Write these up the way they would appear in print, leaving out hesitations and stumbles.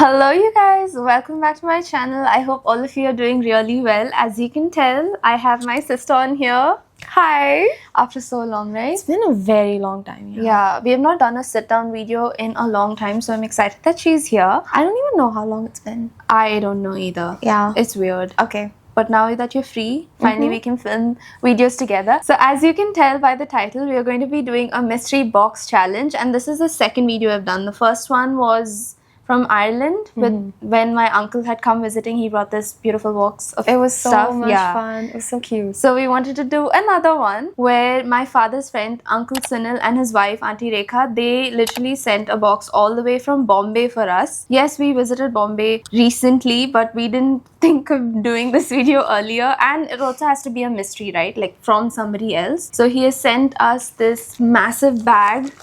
Hello you guys, welcome back to my channel. I hope all of you are doing really well. As you can tell, I have my sister on here. Hi. After so long, right? It's been a very long time. Yeah, we have not done a sit down video in a long time, so I'm excited that she's here. I don't even know how long it's been. I don't know either. Yeah. It's weird. Okay. But now that you're free, finally we can film videos together. So as you can tell by the title, we are going to be doing a mystery box challenge, and this is the second video I've done. The first one was from Ireland when my uncle had come visiting. He brought this beautiful box of It was stuff. so much fun. It was so cute. So we wanted to do another one where my father's friend Uncle Sunil and his wife Auntie Rekha, they literally sent a box all the way from Bombay for us. Yes, we visited Bombay recently, but we didn't think of doing this video earlier, and it also has to be a mystery, right? Like from somebody else. So he has sent us this massive bag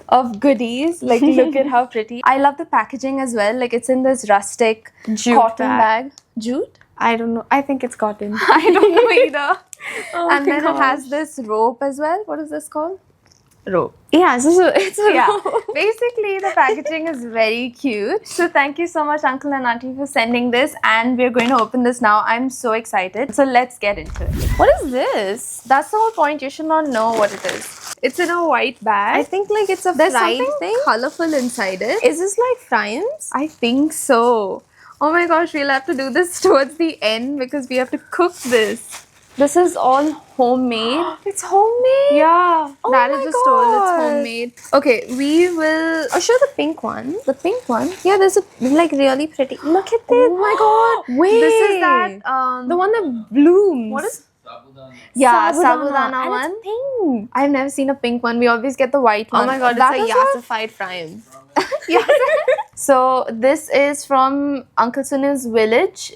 of goodies. Like, look at how pretty. I love the packaging as well. Like, it's in this rustic Jute cotton bag. bag. Jute? I don't know. I think it's cotton. I don't know either. Oh And my then it has this rope as well. What is this called? Rope. Yeah, it's a Yeah. rope. Basically, the packaging is very cute. So thank you so much, Uncle and Auntie, for sending this. And we're going to open this now. I'm so excited. So let's get into it. What is this? That's the whole point. You should not know what it is. It's in a white bag. I think like it's a There's fried something thing. colorful inside it. Is this like fryings? I think so. Oh my gosh, we'll have to do this towards the end because we have to cook this. This is all homemade. It's homemade. Yeah, Oh that my is the stove. It's God. homemade. Okay, we will. Oh, show the pink one. The pink one. Yeah, there's a like really pretty. Look at this. Oh my god! Wait. This is that. The one that blooms. What is? Yeah, Sabudana. sabudana And one. it's pink. I've never seen a pink one. We always get the white one. Oh my god, That it's is a what- yassified frying. So this is from Uncle Sunil's village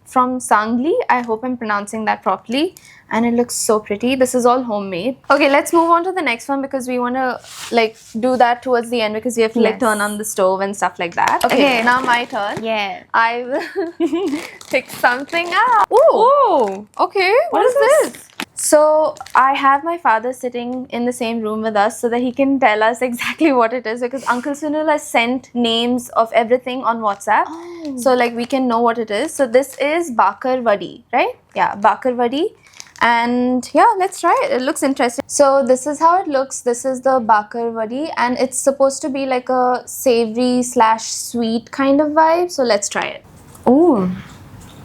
from Sangli. I hope I'm pronouncing that properly. And it looks so pretty. This is all homemade. Okay, let's move on to the next one because we want to like do that towards the end because we have to like Yes. turn on the stove and stuff like that. Okay, now my turn. Yeah. I will pick something out. Oh. Okay, what is this? So I have my father sitting in the same room with us so that he can tell us exactly what it is because Uncle Sunil has sent names of everything on WhatsApp. Oh. So like we can know what it is. So this is Bakar Vadi, right? Yeah, Bakar Vadi. And yeah, let's try it. It looks interesting. So this is how it looks. This is the Bakar Vadi and it's supposed to be like a savory / sweet kind of vibe. So let's try it. Oh,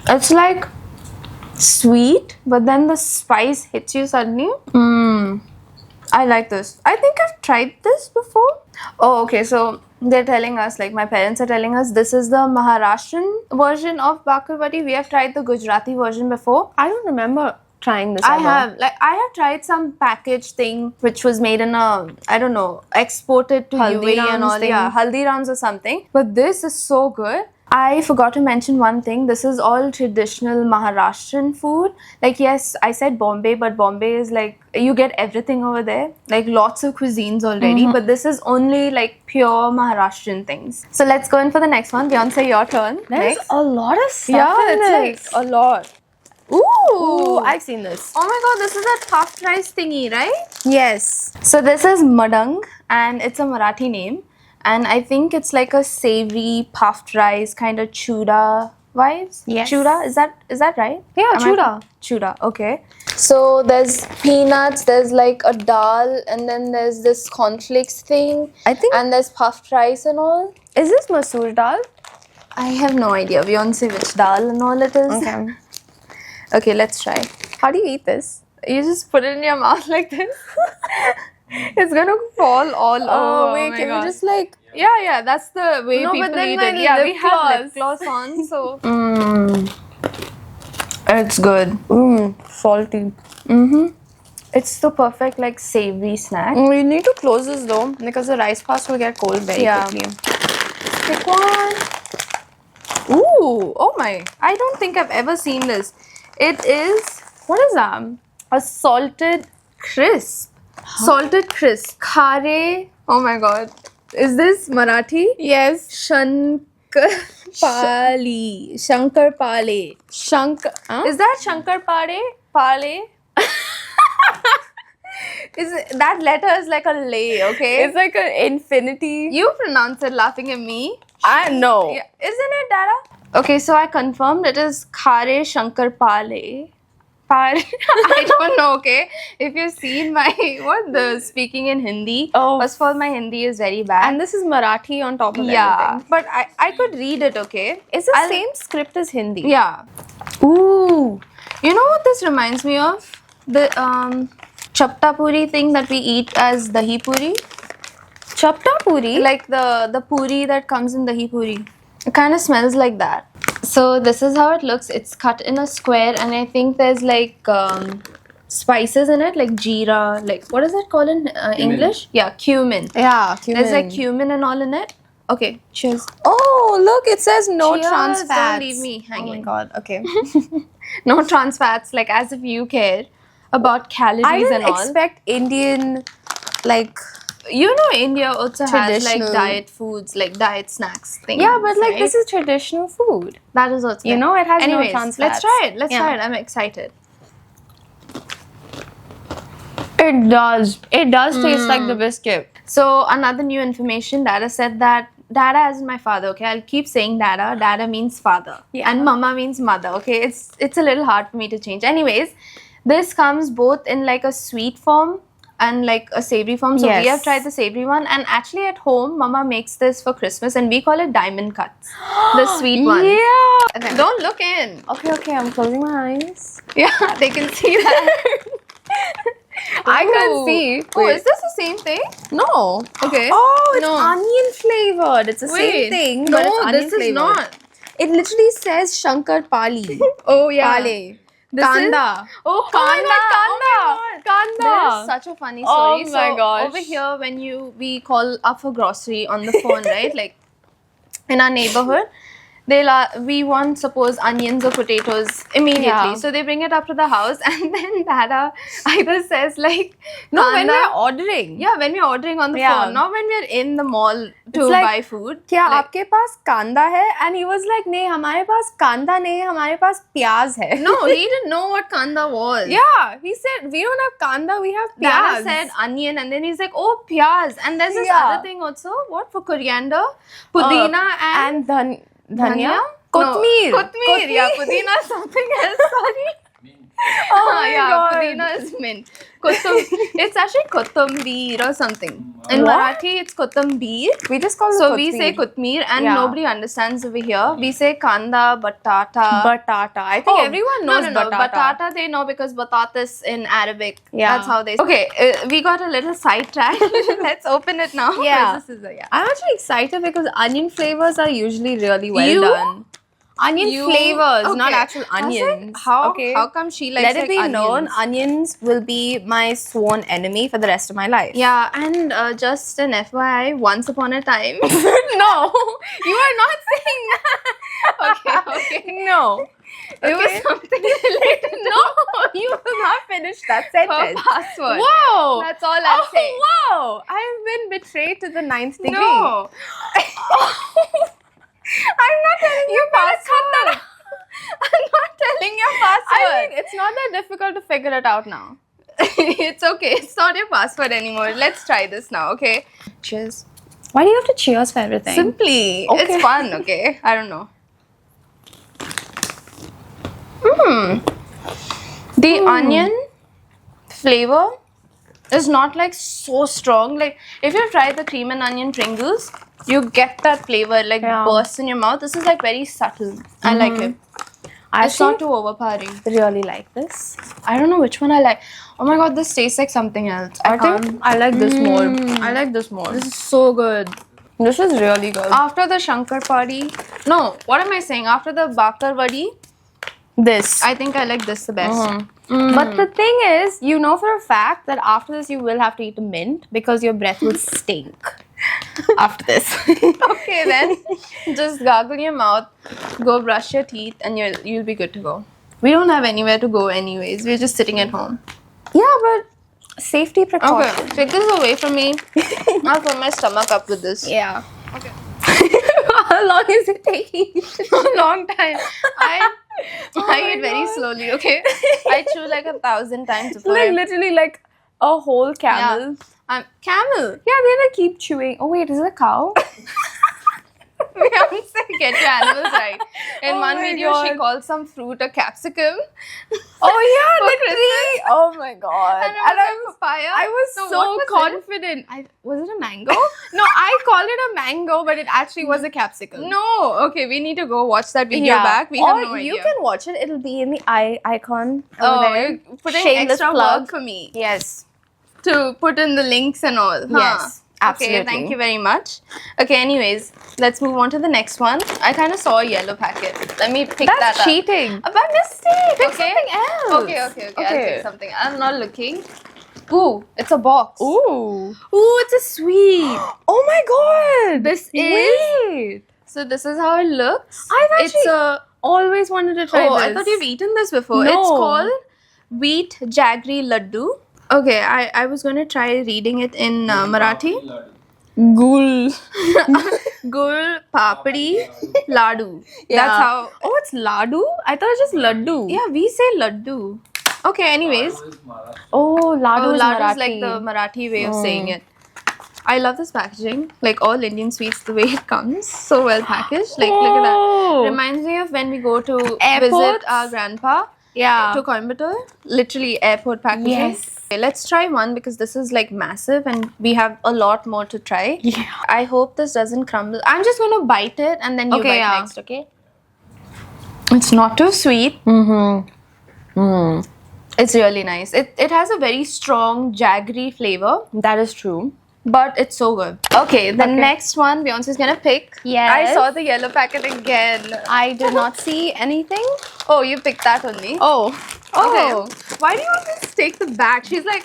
it's like sweet, but then the spice hits you suddenly. I like this. I think I've tried this before. Oh, okay. So they're telling us, like my parents are telling us, this is the Maharashtrian version of Bakar Vadi. We have tried the Gujarati version before. I don't remember trying this. I ever. have. Like I have tried some packaged thing which was made in a, I don't know, exported to UAE and Haldiram's all. thing. Yeah, Haldiram's or something. But this is so good. I forgot to mention one thing. This is all traditional Maharashtrian food. Like yes, I said Bombay, but Bombay is like you get everything over there. Like lots of cuisines already. But this is only like pure Maharashtrian things. So let's go in for the next one. Beyonce, your turn. There's Next. a lot of stuff Yeah, in it's this. like a lot. Ooh, I've seen this. Oh my god, this is that puffed rice thingy, right? Yes. So this is Madang and it's a Marathi name. And I think it's like a savory puffed rice kind of chuda vibes. Yes. Chuda, is that right? Yeah, Am I- chuda. Chuda, okay. So there's peanuts, there's like a dal, and then there's this cornflakes thing. I think. And there's puffed rice and all. Is this masoor dal? I have no idea. We won't say which dal and all it is. Okay. Okay, let's try. How do you eat this? You just put it in your mouth like this. It's gonna fall all over. Oh wait, my can God. we just like? Yeah, that's the way No, but people then eat my it. Yeah, we lip have lip gloss. gloss on, so. It's good. Salty. It's the perfect like savory snack. We need to close this though because the rice pass will get cold very Yeah. quickly. Pick one. Ooh, oh my! I don't think I've ever seen this. It is, what is that? A salted crisp. Salted crisp. Khare. Oh my god. Is this Marathi? Yes. Shankar Pali. Shankar Pale. Shankar. Huh? Is that Shankar Pale? Pale? Is it, that letter is like a lay, okay? It's like an infinity. You pronounce it laughing at me. I know. Yeah. Isn't it, Dada? Okay, so I confirmed it is Khare Shankar Pale. I don't know, okay? If you've seen my speaking in Hindi, Oh. first of all, my Hindi is very bad. And this is Marathi on top of yeah, everything. but I could read it, okay? It's the I'll- same script as Hindi. Yeah. Ooh. You know what this reminds me of? The chapta puri thing that we eat as dahi puri. Chapta puri? Like the puri that comes in dahi puri. It kind of smells like that. So this is how it looks. It's cut in a square, and I think there's like spices in it, like jeera. Like what is that called in English? Yeah, cumin. Yeah, cumin. There's like cumin and all in it. Okay, cheers. Oh, look, it says no Cheers, trans don't fats. leave me Oh my hanging. god, okay. No trans fats, like as if you care about calories I didn't and all. expect Indian, like... You know, India also has like Traditional. diet foods, like diet snacks things. Yeah, but like right? this is traditional food. that is also You there. know, it has Anyways, no trans let's fats. try it. Let's Yeah. try it. I'm excited. It does. It does taste like the biscuit. So another new information. Dada said that Dada as in my father. Okay, I'll keep saying Dada. Dada means father, Yeah. and Mama means mother. Okay, it's a little hard for me to change. Anyways, this comes both in like a sweet form and like a savory form. So we Yes. have tried the savory one, and actually at home, Mama makes this for Christmas, and we call it diamond cuts. The sweet one. Yeah. Okay. Don't look in. Okay, I'm closing my eyes. Yeah, they can see that. I can't Ooh. see. Oh, Wait. is this the same thing? No. Okay. Oh, it's No. onion flavored. It's the Wait. same thing, No, but it's onion this is flavored. not. It literally says Shankar Pali. Oh yeah. Pale. This is- Kanda. Oh, Oh my Kanda. god, Kanda. Oh my God. Kanda. There is such a funny Oh story. my so gosh. over here, when we call up for grocery on the phone, right? Like in our neighborhood, we want suppose onions or potatoes immediately. Yeah. So they bring it up to the house, and then Dada either says like, No, when Kanda- we're ordering. yeah, when we're ordering on the Yeah. phone, not when we're in the mall to It's like, buy food. क्या Like, आपके पास कांदा है? And he was like, नहीं, हमारे पास कांदा नहीं है, हमारे पास प्याज है. no, he didn't know what kanda was. Yeah, he said we don't have kanda, we have Dada pyaz. said onion, and then he's like, oh, pyaz. And there's this Yeah. other thing also. What for coriander, pudina, and dhania, No, kotmir. Kotmir. Yeah, pudina is something else. Sorry. Oh my yeah, god. pudina is mint. It's actually kotumbir or something. In What? Marathi, it's kotumbir. We just call it So we say kotmir, and Yeah. nobody understands over here. We say kanda, batata. batata. I think everyone knows no. batata. Batata they know because batatas in Arabic. Yeah. That's how they. Okay, we got a little sidetracked. Let's open it now. Yeah. Where's the scissor? Yeah. I'm actually excited because onion flavors are usually really well You? done. Onion flavors, not Okay. actual I was like, onions. how? Okay. How come she likes Let it like be onions? known, onions will be my sworn enemy for the rest of my life. Yeah, and just an FYI, once upon a time. No, You are not saying that. Okay. no. It was something related. No, you will not finish that Her sentence. password. Whoa! That's all I'm saying. Whoa! I have been betrayed to the 9th degree. No. I'm not telling you password. I'm not telling your password. I mean, it's not that difficult to figure it out now. It's okay. It's not your password anymore. Let's try this now, okay? Cheers. Why do you have to cheers for everything? Simply. Okay. It's fun, okay? I don't know. The onion flavor is not like so strong. Like if you try the cream and onion Pringles, you get that flavor like Yeah. burst in your mouth. This is like very subtle. I like it. I It's not too overpowering. really like this. I don't know which one I like. Oh my god, this tastes like something else. I think I like this more. I like this more. This is so good. This is really good. After the Shankar Padi, no, what am I saying? After the Bakar Vadi, This. I think I like this the best. But the thing is, you know for a fact that after this you will have to eat a mint because your breath will stink after this. Okay then, just gargle your mouth, go brush your teeth, and you'll be good to go. We don't have anywhere to go anyways. We're just sitting at home. Yeah, but safety Okay, precautions. take this away from me. I'll fill my stomach up with this. Yeah. Okay. How long is it taking? A long time. I eat very slowly. Okay, I chew like 1,000 times before. Like I- literally like a whole camel. camel. Yeah, they like keep chewing. Oh wait, is it a cow? Beyonce, get your animals right. In Oh one my video, she God. called some fruit a capsicum. Oh yeah, For the Christmas. tree. Oh my god. And it was a papaya. I was So so what was it? confident. Was it a mango? No, I called it a mango, but it actually was a capsicum. No. Okay, we need to go watch that video back. We or have no idea. you can watch it. It'll be in the icon over Oh, there. you're putting Shameless extra plug. work for me Yes. to put in the links and all. Huh? Yes, absolutely. Okay, thank you very much. Okay, anyways, let's move on to the next one. I kind of saw a yellow packet. Let me pick That's that up. cheating. By mistake. Pick okay. something else. Okay. I'll Okay. pick something. I'm not looking. Ooh, it's a box. Ooh. Ooh, it's a sweet. Oh my god. This is. Wait. So this is how it looks. I've It's actually a. always wanted to try Oh, this. I thought you've eaten this before. No. It's called wheat jaggery laddu. Okay, I was going to try reading it in Marathi. Gul. Gul papdi ladu. Yeah. That's how. Oh, it's ladu? I thought it was just laddu. Yeah, we say laddu. Okay, anyways. Oh, ladu is Ladu Marathi. is like the Marathi way of saying it. I love this packaging. Like all Indian sweets, the way it comes. So well packaged. Like, look at that. Oh. Reminds me of when we go to Airports? visit our grandpa Yeah. to Coimbatore. Literally airport packaging. Yes. Okay, let's try one because this is like massive and we have a lot more to try. Yeah. I hope this doesn't crumble. I'm just going to bite it and then you Okay, bite yeah. next, okay? It's not too sweet. Mm-hmm. Mm. It's really nice. It has a very strong jaggery flavor, That is true. but it's so good. Okay, the next one Beyonce's gonna pick. Yes. I saw the yellow packet again. I did not see anything. Oh, you picked that only. Oh. Okay. Oh. Why do you always take the back? She's like,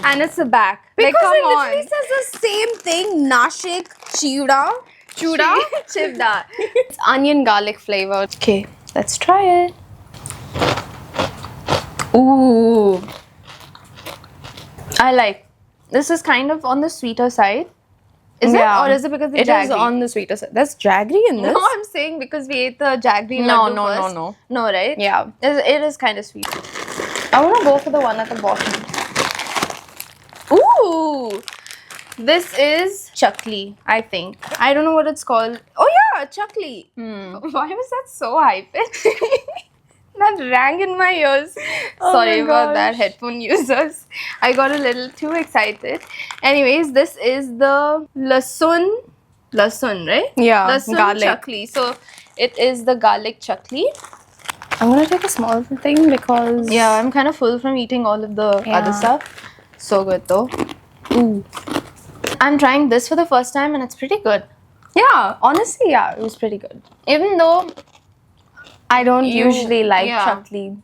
and it's the back. Because like, come it literally on. says the same thing. Nashik, Chiuda. Chuda? Chivda. It's onion garlic flavored. Okay, let's try it. Ooh. I like. This is kind of on the sweeter side. Is it? Or is it because the It jaggery? is on the sweeter side. There's jaggery in this? No, I'm saying because we ate the jaggery No, laddu no, no, first. no. No, right? Yeah. It is kind of sweet. I want to go for the one at the bottom. Ooh! This is chakli, I think. I don't know what it's called. Oh yeah, chakli. Why was that so high-pitched? That rang in my ears. Oh Sorry my about that, gosh. headphone users. I got a little too excited. Anyways, this is the lasun, right? Yeah, Lasun garlic. chakli. So it is the garlic chakli. I'm gonna take a small thing because Yeah, I'm kind of full from eating all of the other Yeah. stuff. So good though. Ooh. I'm trying this for the first time and it's pretty good. Yeah, honestly, yeah, it was pretty good. Even though, I don't usually like yeah. chakli.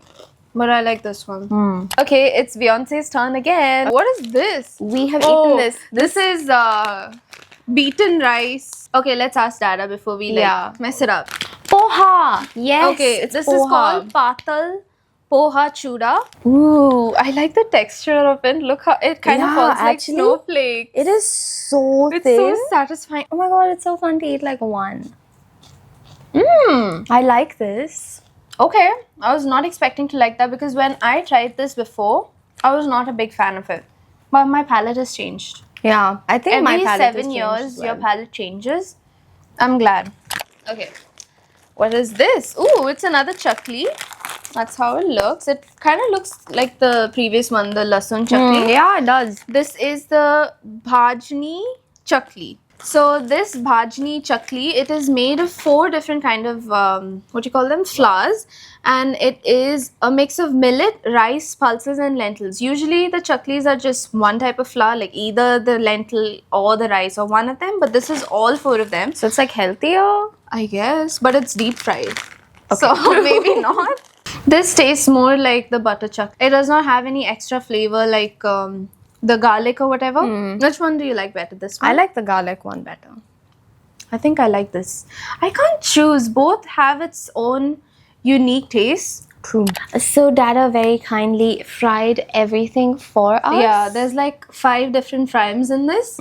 but I like this one. Okay, it's Beyonce's turn again. What is this? We have Oh, eaten this. This is beaten rice. Okay, let's ask Dada before we like Yeah. mess it up. Poha. Yes. Okay, it's this poha. is called patal poha chuda. Ooh, I like the texture of it. Look how it kind of Yeah, falls like actually, snowflakes. It is so It's thin. so satisfying. Oh my god, it's so fun to eat like one. Mmm. I like this. Okay, I was not expecting to like that because when I tried this before, I was not a big fan of it. But my palate has changed. Yeah, I think my Every palate has 7 changed years, as your well. palate changes. I'm glad. Okay, what is this? Ooh, it's another chakli. That's how it looks. It kind of looks like the previous one, the lasun chakli. Yeah, it does. This is the bhajni chakli. So this bhajni chakli, it is made of 4 different kind of what do you call them, flours, and it is a mix of millet, rice, pulses, and lentils. Usually the chaklis are just one type of flour, like either the lentil or the rice or one of them. But this is all 4 of them. So it's like healthier. I guess, but it's deep fried. So maybe not. This tastes more like the butter chuck. It does not have any extra flavor like the garlic or whatever. Which one do you like better? This one? I like the garlic one better. I think I like this. I can't choose. Both have its own unique taste. True. So Dada very kindly fried everything for us. Yeah, there's like 5 different fryams in this.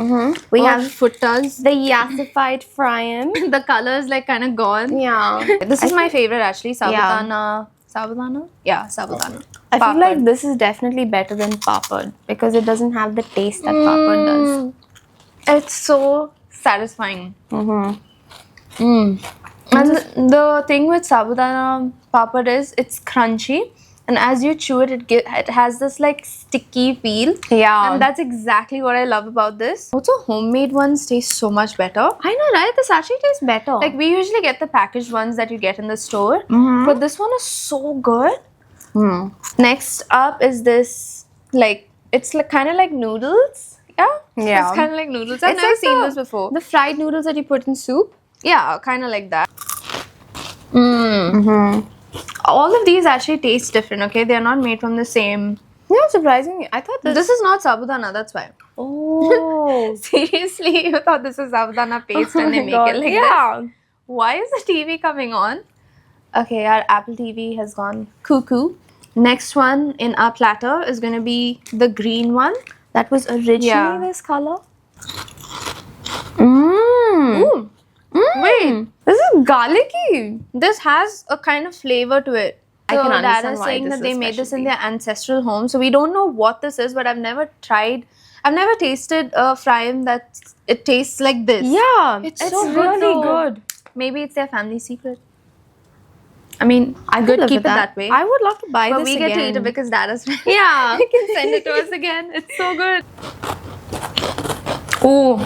We Or have futtas. the yassified frying. The color is like kind of gone. Yeah. This is my favorite actually. Yeah. Sabudana. Sabudana? Yeah, sabudana. I feel Papad. like this is definitely better than papad because it doesn't have the taste that papad does. It's so satisfying. And the thing with sabudana papad is it's crunchy, and as you chew it, it has this like sticky feel. Yeah. And that's exactly what I love about this. Also, homemade ones taste so much better. I know, right? This actually tastes better. Like we usually get the packaged ones that you get in the store, but this one is so good. Next up is this, like, it's like kind of like noodles. Yeah? Yeah. It's kind of like noodles. I've never like seen this before. The fried noodles that you put in soup. Yeah, kind of like that. All of these actually taste different, okay? They're not made from the same. Yeah, surprisingly. I thought This is not sabudana, that's why. Oh. Seriously, you thought this is sabudana paste and they my make God. it like this? Why is the TV coming on? Okay, our Apple TV has gone cuckoo. Next one in our platter is going to be the green one. That was originally Yeah. this color. Ooh. Wait, This is garlicky. this has a kind of flavor to it. I can So Dad understand is why saying this that they is made this in specialty. their ancestral home. So we don't know what this is, but I've never tasted a fryam that it tastes like this. Yeah, It's it's so good really though. good. Maybe it's their family secret. I mean, I good, could keep live it with that way. I would love to buy But this we get to eat again. it because Dad is Yeah. He can send it to us again. It's so good. Oh,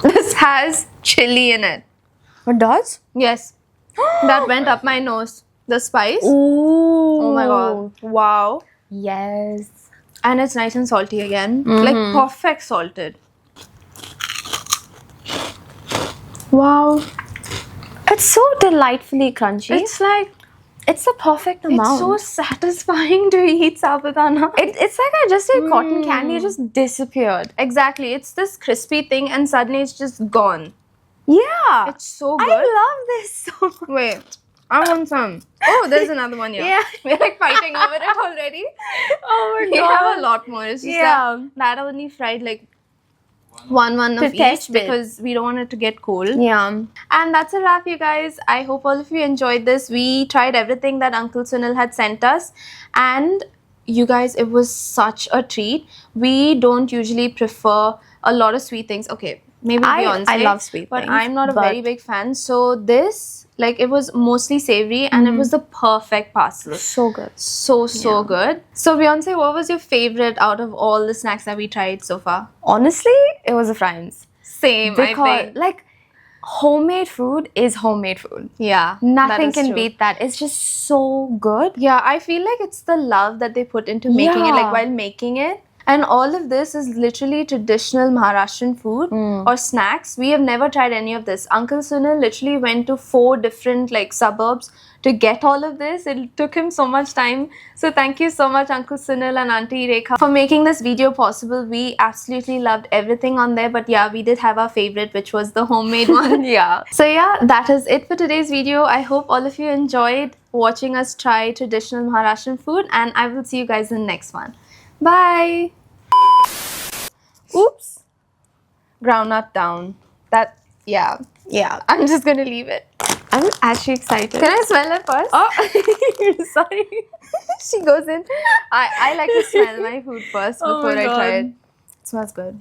this has chili in it. What does? Yes. That went up my nose. The spice. Ooh. Oh my god. Wow. Yes. And it's nice and salty again. Like perfect salted. Wow. It's so delightfully crunchy. It's like, It's the perfect it's amount. so satisfying to eat sabudana. It's like I just ate cotton candy. It just disappeared. Exactly. It's this crispy thing and suddenly it's just gone. Yeah. It's so good. I love this so much. Wait, I want some. Oh, there's another one here. Yeah. We're like fighting over it already. Oh my We have a lot more. It's just Yeah. that only fried like one To of test each it. because we don't want it to get cold. Yeah. And that's a wrap, you guys. I hope all of you enjoyed this. We tried everything that Uncle Sunil had sent us. And you guys, it was such a treat. We don't usually prefer a lot of sweet things. Okay, maybe Beyonce. I love sweet but things, I'm not a very but- big fan. So this, like, it was mostly savory and it was the perfect parcel. So good. So good. So Beyonce, what was your favorite out of all the snacks that we tried so far? Honestly, it was the fries. Same, I Because think. like homemade food is homemade food. Yeah, Nothing that is can true. beat that. It's just so good. Yeah, I feel like it's the love that they put into making it, like Yeah. while making it. And all of this is literally traditional Maharashtrian food or snacks. We have never tried any of this. Uncle Sunil literally went to 4 different like suburbs to get all of this. It took him so much time. So thank you so much, Uncle Sunil and Auntie Rekha, for making this video possible. We absolutely loved everything on there. But yeah, we did have our favorite, which was the homemade one. Yeah. So yeah, that is it for today's video. I hope all of you enjoyed watching us try traditional Maharashtrian food, and I will see you guys in the next one. Bye! Oops! Groundnut down. That, yeah. Yeah. I'm just gonna leave it. I'm actually excited. Can I smell it first? Oh, sorry. She goes in. I like to smell my food first Oh before my I try God. it. It smells good.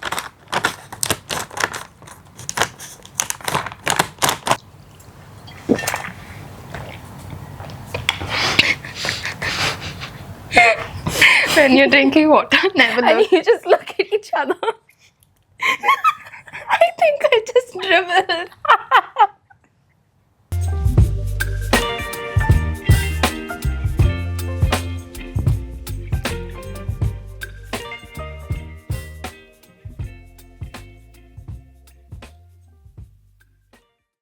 When you're drinking water, never And look. you just look at each other. I think I just dribbled.